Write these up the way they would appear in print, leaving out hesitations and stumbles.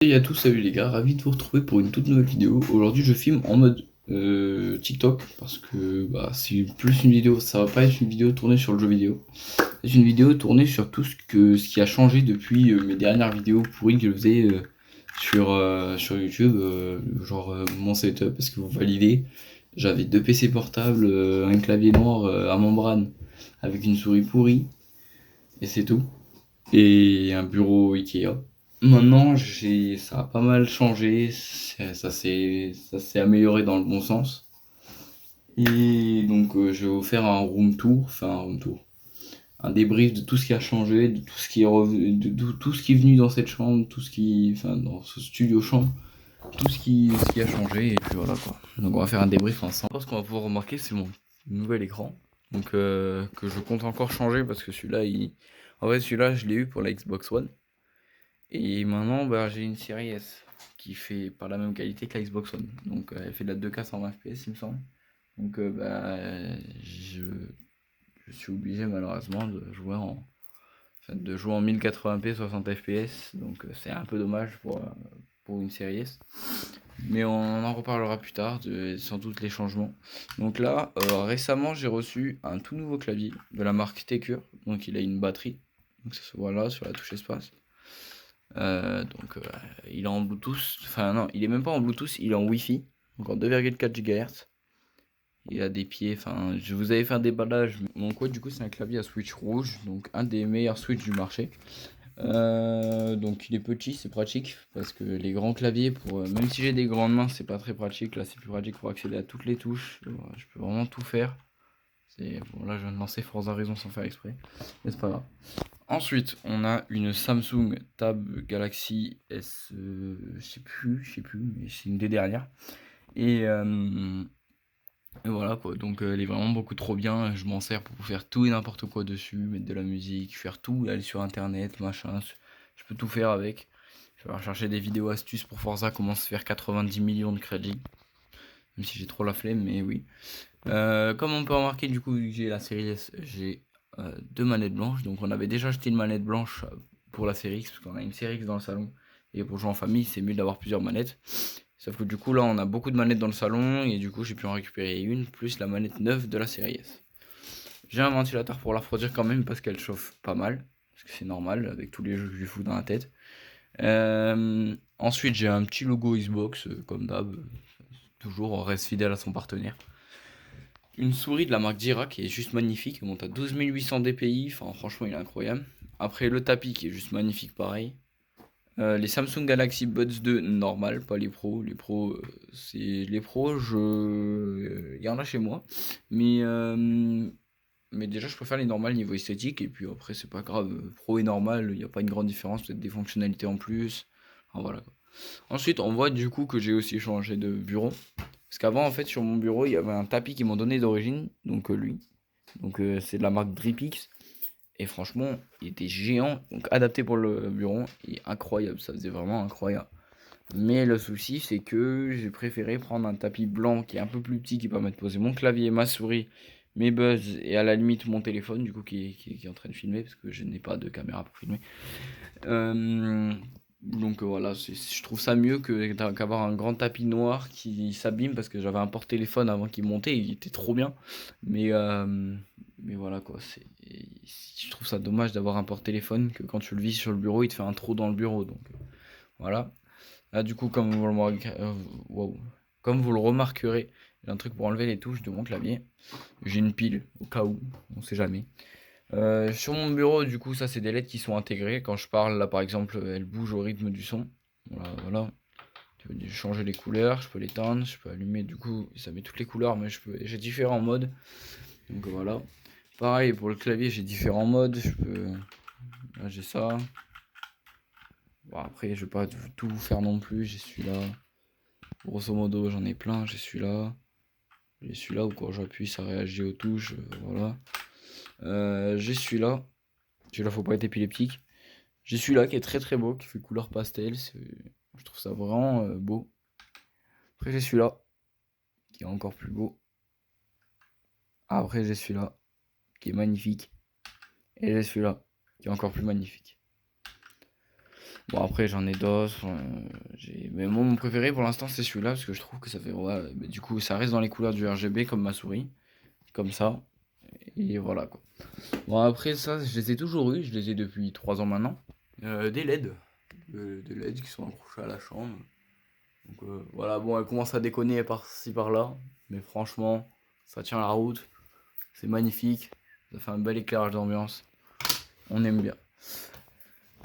Salut à tous, salut les gars, ravi de vous retrouver pour une toute nouvelle vidéo. Aujourd'hui je filme en mode TikTok parce que c'est plus une vidéo, ça va pas être une vidéo tournée sur le jeu vidéo. C'est une vidéo tournée sur ce qui a changé depuis mes dernières vidéos pourries que je faisais sur YouTube, mon setup, parce que vous validez. J'avais deux PC portables, un clavier noir à membrane avec une souris pourrie, et c'est tout. Et un bureau Ikea. Maintenant, ça a pas mal changé, ça s'est amélioré dans le bon sens. Et donc, je vais vous faire un débrief de tout ce qui a changé, de tout ce qui est revenu, tout ce qui est venu dans cette chambre, dans ce studio chambre, ce qui a changé, et puis voilà quoi. Donc, on va faire un débrief ensemble. Ce qu'on va pouvoir remarquer, c'est mon nouvel écran, donc que je compte encore changer parce que en vrai, celui-là, je l'ai eu pour la Xbox One. Et maintenant, j'ai une série S qui fait pas la même qualité que la Xbox One. Donc, elle fait de la 2K 120 FPS, il me semble. Donc, je suis obligé malheureusement de jouer en 1080p 60 FPS. Donc, c'est un peu dommage pour une série S. Mais on en reparlera plus tard, sans doute les changements. Donc là, récemment, j'ai reçu un tout nouveau clavier de la marque Tecure. Donc, il a une batterie. Donc, ça se voit là sur la touche espace. Il est en Bluetooth, enfin non, il est même pas en Bluetooth, il est en Wi-Fi, donc en 2,4 GHz. Il a des pieds, enfin, je vous avais fait un déballage. Mon quad, du coup, c'est un clavier à switch rouge, donc un des meilleurs switches du marché. Donc il est petit, c'est pratique, parce que les grands claviers, même si j'ai des grandes mains, c'est pas très pratique. Là, c'est plus pratique pour accéder à toutes les touches. Je peux vraiment tout faire. Bon, là, je viens de lancer Forza Horizon sans faire exprès, mais c'est pas grave. Ensuite, on a une Samsung Tab Galaxy S, je sais plus, mais c'est une des dernières. Et, euh, et voilà quoi, donc elle est vraiment beaucoup trop bien. Je m'en sers pour faire tout et n'importe quoi dessus, mettre de la musique, faire tout, aller sur internet, machin. Je peux tout faire avec. Je vais rechercher des vidéos astuces pour Forza, comment se faire 90 millions de crédits. Même si j'ai trop la flemme, mais oui. Comme on peut remarquer, du coup, vu que j'ai la série S, j'ai deux manettes blanches. Donc on avait déjà acheté une manette blanche pour la série X, parce qu'on a une série X dans le salon. Et pour jouer en famille, c'est mieux d'avoir plusieurs manettes. Sauf que du coup, là, on a beaucoup de manettes dans le salon, et du coup, j'ai pu en récupérer une, plus la manette neuve de la série S. J'ai un ventilateur pour la refroidir quand même, parce qu'elle chauffe pas mal. Parce que c'est normal, avec tous les jeux que je lui fous dans la tête. Ensuite, j'ai un petit logo Xbox, comme d'hab. Toujours, on reste fidèle à son partenaire. Une souris de la marque Jira qui est juste magnifique, il monte à 12 800 dpi, enfin franchement il est incroyable. Après le tapis qui est juste magnifique pareil. Les Samsung Galaxy Buds 2 normal, pas les pros. Les pros, il y en a chez moi. Mais, euh, mais déjà je préfère les normales niveau esthétique, et puis après c'est pas grave, pro et normal, il n'y a pas une grande différence, peut-être des fonctionnalités en plus. Enfin, voilà quoi. Ensuite on voit du coup que j'ai aussi changé de bureau. Parce qu'avant, en fait, sur mon bureau, il y avait un tapis qu'ils m'ont donné d'origine, donc lui. Donc c'est de la marque Dripix. Et franchement, il était géant, donc adapté pour le bureau, et incroyable, ça faisait vraiment incroyable. Mais le souci, c'est que j'ai préféré prendre un tapis blanc qui est un peu plus petit, qui permet de poser mon clavier, ma souris, mes buzz, et à la limite mon téléphone, du coup, qui est en train de filmer, parce que je n'ai pas de caméra pour filmer. Euh, voilà, je trouve ça mieux qu'avoir un grand tapis noir qui s'abîme, parce que j'avais un porte-téléphone avant qu'il montait, il était trop bien. Mais, euh, mais voilà quoi, je trouve ça dommage d'avoir un porte-téléphone que quand tu le vis sur le bureau, il te fait un trou dans le bureau. Donc voilà. Là du coup, comme vous le remarquerez, j'ai un truc pour enlever les touches de mon clavier. J'ai une pile au cas où, on sait jamais. Sur mon bureau, du coup, ça c'est des LED qui sont intégrées. Quand je parle, là par exemple, elles bougent au rythme du son. Voilà, voilà. Je peux changer les couleurs, je peux l'éteindre, je peux allumer. Du coup, ça met toutes les couleurs, mais j'ai différents modes. Donc voilà. Pareil pour le clavier, j'ai différents modes. Là, j'ai ça. Bon, après, je vais pas tout faire non plus. J'ai celui-là. Grosso modo, j'en ai plein. J'ai celui-là. J'ai celui-là où quand j'appuie, ça réagit aux touches. Voilà. J'ai celui-là. Celui-là, faut pas être épileptique. J'ai celui-là qui est très très beau, qui fait couleur pastel. Je trouve ça vraiment beau. Après, j'ai celui-là qui est encore plus beau. Après, j'ai celui-là qui est magnifique. Et j'ai celui-là qui est encore plus magnifique. Bon, après, j'en ai d'autres. Mais moi, mon préféré pour l'instant, c'est celui-là, parce que je trouve que ça fait. Ouais, mais du coup, ça reste dans les couleurs du RGB, comme ma souris. Comme ça. Et voilà, quoi. Bon, après, ça, je les ai toujours eu. Je les ai depuis 3 ans maintenant. Des LED. Des LED qui sont accrochés à la chambre. Donc, voilà, bon, elle commence à déconner par-ci, par-là. Mais franchement, ça tient la route. C'est magnifique. Ça fait un bel éclairage d'ambiance. On aime bien.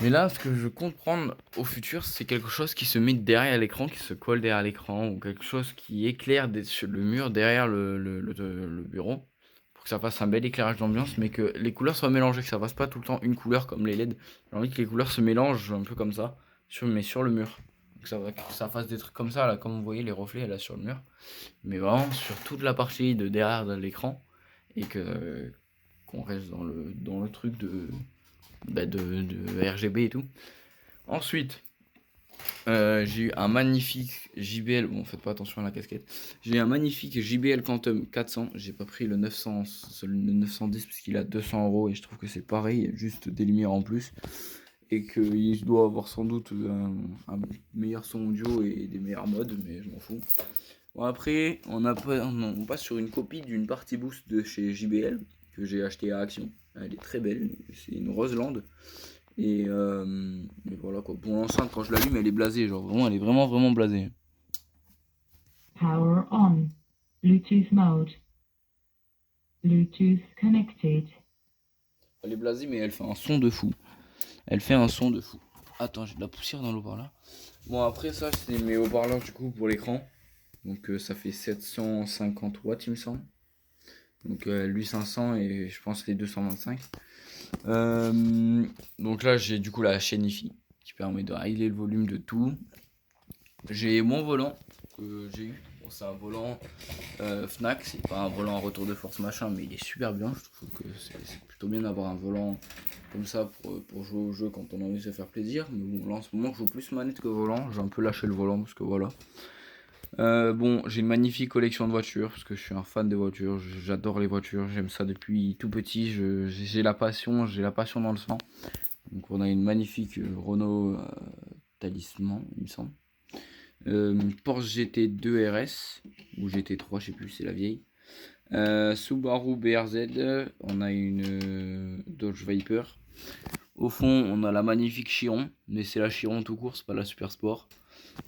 Mais là, ce que je compte prendre au futur, c'est quelque chose qui se met derrière l'écran, qui se colle derrière l'écran, ou quelque chose qui éclaire sur le mur derrière le bureau, pour que ça fasse un bel éclairage d'ambiance, mais que les couleurs soient mélangées, que ça fasse pas tout le temps une couleur comme les LED. J'ai envie que les couleurs se mélangent un peu comme ça, mais sur le mur. Que ça fasse des trucs comme ça, là, comme vous voyez les reflets là sur le mur, mais vraiment sur toute la partie de derrière de l'écran, et qu'on reste dans le truc de RGB et tout. Ensuite, j'ai eu un magnifique JBL. Bon, faites pas attention à la casquette. J'ai eu un magnifique JBL Quantum 400. J'ai pas pris le 900, le 910 parce qu'il a 200 € et je trouve que c'est pareil, juste des lumières en plus. Et qu'il doit avoir sans doute un meilleur son audio et des meilleurs modes, mais je m'en fous. Bon, après, on passe sur une copie d'une partie boost de chez JBL que j'ai acheté à Action. Elle est très belle, c'est une Roseland. Et voilà quoi. Pour l'enceinte, quand je l'allume, elle est blasée. Genre vraiment, elle est vraiment, vraiment blasée. Power on. Bluetooth mode. Bluetooth connected. Elle est blasée, mais elle fait un son de fou. Elle fait un son de fou. Attends, j'ai de la poussière dans l'haut-parleur. Bon, après ça, c'est mes haut-parleurs du coup pour l'écran. Donc ça fait 750 watts, il me semble. Donc lui 500 et je pense les 225. Donc là, j'ai du coup la chaîne IFI qui permet de régler le volume de tout. J'ai mon volant que j'ai eu. Bon, c'est un volant Fnac, c'est pas un volant à retour de force machin, mais il est super bien. Je trouve que c'est plutôt bien d'avoir un volant comme ça pour jouer au jeu quand on a envie de se faire plaisir. Mais bon, là en ce moment, je joue plus manette que volant. J'ai un peu lâché le volant parce que voilà. Bon, j'ai une magnifique collection de voitures parce que je suis un fan des voitures. J'adore les voitures, j'aime ça depuis tout petit. J'ai la passion dans le sang. Donc on a une magnifique Renault Talisman, il me semble. Porsche GT2 RS ou GT3, je sais plus, c'est la vieille. Subaru BRZ, on a une Dodge Viper. Au fond, on a la magnifique Chiron, mais c'est la Chiron tout court, c'est pas la Super Sport.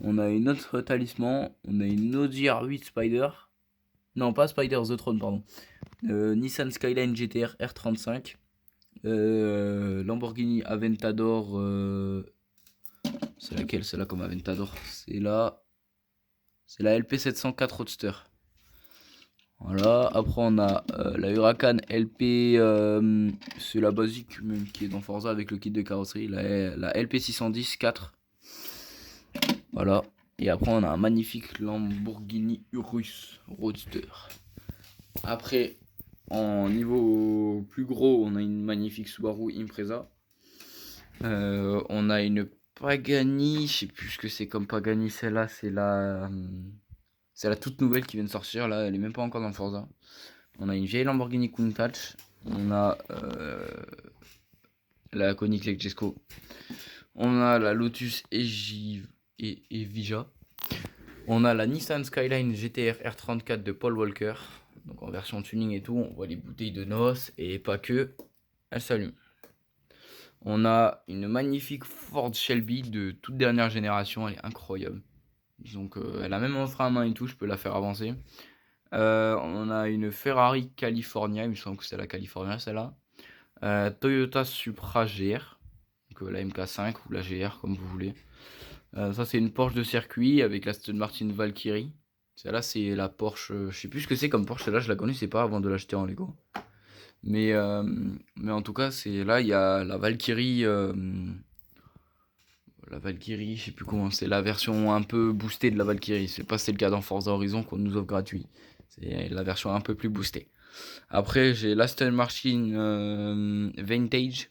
On a une autre talisman, on a une Audi R8 Spider. Non, pas Spider, The Throne, pardon. Nissan Skyline GTR R35. Lamborghini Aventador. C'est laquelle celle-là comme Aventador? C'est la LP704 Roadster. Voilà, après on a la Huracan LP, c'est la basique même qui est dans Forza avec le kit de carrosserie, la LP610 4. Voilà, et après on a un magnifique Lamborghini Urus Roadster. Après, en niveau plus gros, on a une magnifique Subaru Impreza. On a une Pagani, je sais plus ce que c'est comme Pagani, celle-là, c'est la toute nouvelle qui vient de sortir, là, elle est même pas encore dans le Forza. On a une vieille Lamborghini Countach. On a la Koenigsegg Jesko. On a la Lotus Evija. On a la Nissan Skyline GTR R34 de Paul Walker. Donc en version tuning et tout, on voit les bouteilles de noces et pas que. Elle s'allume. On a une magnifique Ford Shelby de toute dernière génération, elle est incroyable. Donc elle a même un frein à main et tout, je peux la faire avancer. On a une Ferrari California, il me semble que c'est la California celle-là. Toyota Supra GR, donc la MK5 ou la GR comme vous voulez. Ça c'est une Porsche de circuit avec la Aston Martin Valkyrie. Celle-là c'est la Porsche, je sais plus ce que c'est comme Porsche, celle-là je la connaissais pas avant de l'acheter en Lego. Mais en tout cas c'est là il y a la Valkyrie, je sais plus comment, c'est la version un peu boostée de la Valkyrie. C'est pas c'est le cas dans Forza Horizon qu'on nous offre gratuit. C'est la version un peu plus boostée. Après, j'ai l'Aston Martin Vantage,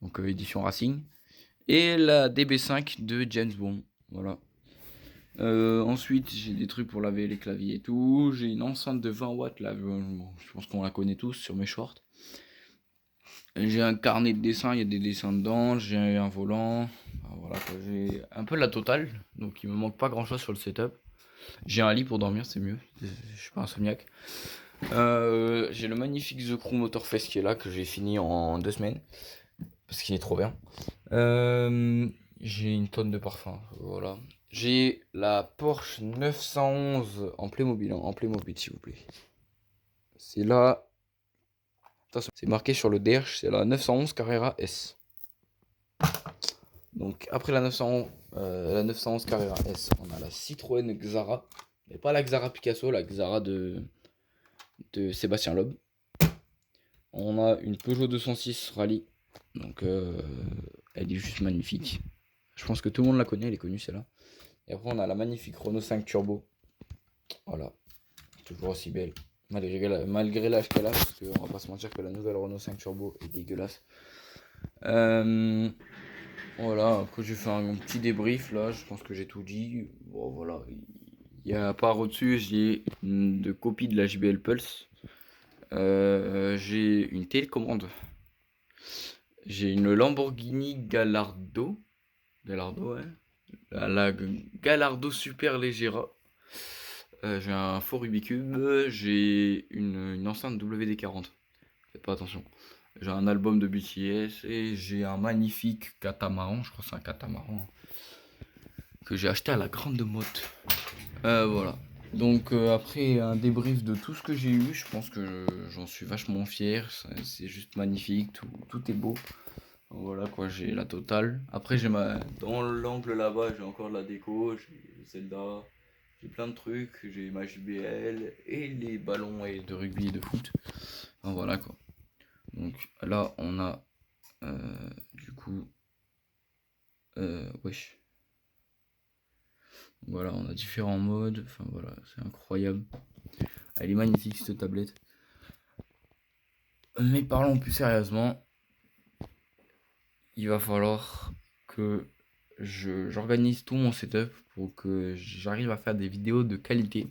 donc édition Racing, et la DB5 de James Bond. Voilà. Ensuite, j'ai des trucs pour laver les claviers et tout. J'ai une enceinte de 20 watts là, je pense qu'on la connaît tous sur mes shorts. J'ai un carnet de dessin, il y a des dessins dedans, j'ai un volant, enfin, voilà quoi, j'ai un peu la totale, donc il me manque pas grand chose sur le setup. J'ai un lit pour dormir, c'est mieux, je suis pas insomniaque. J'ai le magnifique The Crew Motorfest qui est là, que j'ai fini en 2 semaines, parce qu'il est trop bien. J'ai une tonne de parfums, voilà. J'ai la Porsche 911 en Playmobil, en Playmobil s'il vous plaît. C'est là, attention, c'est marqué sur le derche, c'est la 911 Carrera S. Donc après la 911 Carrera S, on a la Citroën Xara, mais pas la Xara Picasso, la Xara de Sébastien Loeb. On a une Peugeot 206 Rallye, donc elle est juste magnifique. Je pense que tout le monde la connaît, elle est connue celle-là. Et après on a la magnifique Renault 5 Turbo, voilà, toujours aussi belle, malgré l'âge qu'elle a, parce qu'on va pas se mentir que la nouvelle Renault 5 Turbo est dégueulasse. Voilà, après j'ai fait un petit débrief là, je pense que j'ai tout dit. Bon voilà, il y a par au-dessus, j'ai de copies de la JBL Pulse. J'ai une télécommande. J'ai une Lamborghini Gallardo. Gallardo, ouais. La Gallardo Super Leggera. J'ai un faux Rubik's. J'ai une enceinte WD-40. Faites pas attention. J'ai un album de BTS et j'ai un magnifique catamaran. Je crois que c'est un catamaran que j'ai acheté à la Grande Motte. Voilà. Donc après un débrief de tout ce que j'ai eu, je pense que j'en suis vachement fier. C'est juste magnifique, tout est beau. Voilà quoi, j'ai la totale. Après j'ai dans l'angle là-bas, j'ai encore de la déco, j'ai Zelda, j'ai plein de trucs, j'ai ma JBL et les ballons et de rugby et de foot. Enfin, voilà quoi. Donc là on a du coup wesh. Voilà, on a différents modes. Enfin voilà, c'est incroyable. Elle est magnifique cette tablette. Mais parlons plus sérieusement. Il va falloir que j'organise tout mon setup pour que j'arrive à faire des vidéos de qualité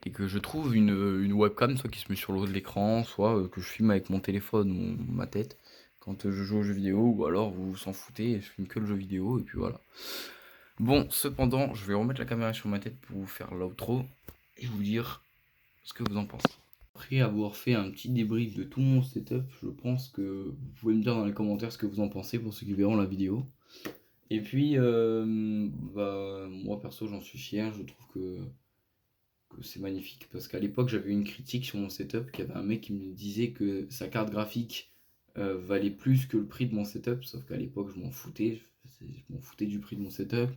et que je trouve une webcam, soit qui se met sur le haut de l'écran, soit que je filme avec mon téléphone ou ma tête quand je joue aux jeux vidéo, ou alors vous s'en foutez et je filme que le jeu vidéo et puis voilà. Bon, cependant, je vais remettre la caméra sur ma tête pour vous faire l'outro et vous dire ce que vous en pensez. Après avoir fait un petit débrief de tout mon setup, je pense que vous pouvez me dire dans les commentaires ce que vous en pensez pour ceux qui verront la vidéo. Et puis, moi perso, j'en suis fier. Je trouve que c'est magnifique parce qu'à l'époque, j'avais une critique sur mon setup. Qu'il y avait un mec qui me disait que sa carte graphique valait plus que le prix de mon setup. Sauf qu'à l'époque, je m'en foutais. Je m'en foutais du prix de mon setup.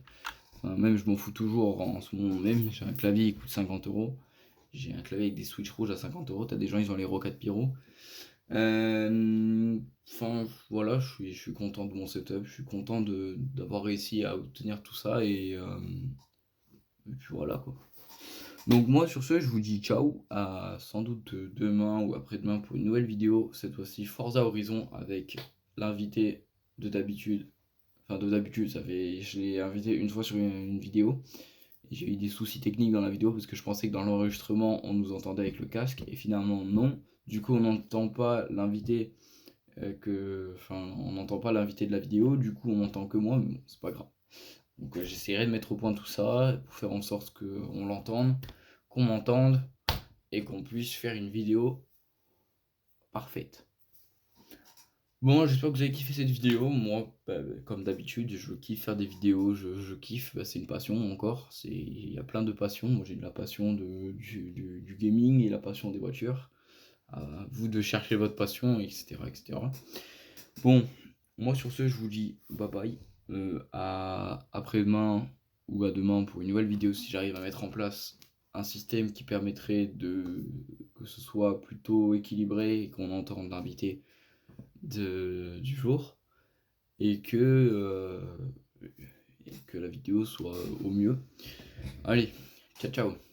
Enfin, même, je m'en fous toujours en ce moment même. J'ai un clavier qui coûte 50€. J'ai un clavier avec des switches rouges à 50€. T'as des gens, ils ont les Roccat Pyro. Enfin, voilà, je suis content de mon setup. Je suis content d'avoir réussi à obtenir tout ça. Et puis voilà quoi. Donc moi sur ce, je vous dis ciao. À sans doute demain ou après-demain pour une nouvelle vidéo. Cette fois-ci Forza Horizon avec l'invité de d'habitude. Enfin de d'habitude, je l'ai invité une fois sur une vidéo. J'ai eu des soucis techniques dans la vidéo parce que je pensais que dans l'enregistrement on nous entendait avec le casque et finalement non. Du coup on n'entend pas l'invité on n'entend pas l'invité de la vidéo, du coup on n'entend que moi, mais bon, c'est pas grave. Donc j'essaierai de mettre au point tout ça pour faire en sorte qu'on l'entende, qu'on m'entende et qu'on puisse faire une vidéo parfaite. Bon, j'espère que vous avez kiffé cette vidéo. Moi, comme d'habitude, je kiffe faire des vidéos, je kiffe, c'est une passion encore. Il y a plein de passions. Moi, j'ai la passion du gaming et la passion des voitures. À vous de chercher votre passion, etc., etc. Bon, moi sur ce, je vous dis bye bye. À après-demain ou à demain pour une nouvelle vidéo si j'arrive à mettre en place un système qui permettrait que ce soit plutôt équilibré et qu'on entende l'invité du jour et que la vidéo soit au mieux. Allez, ciao ciao.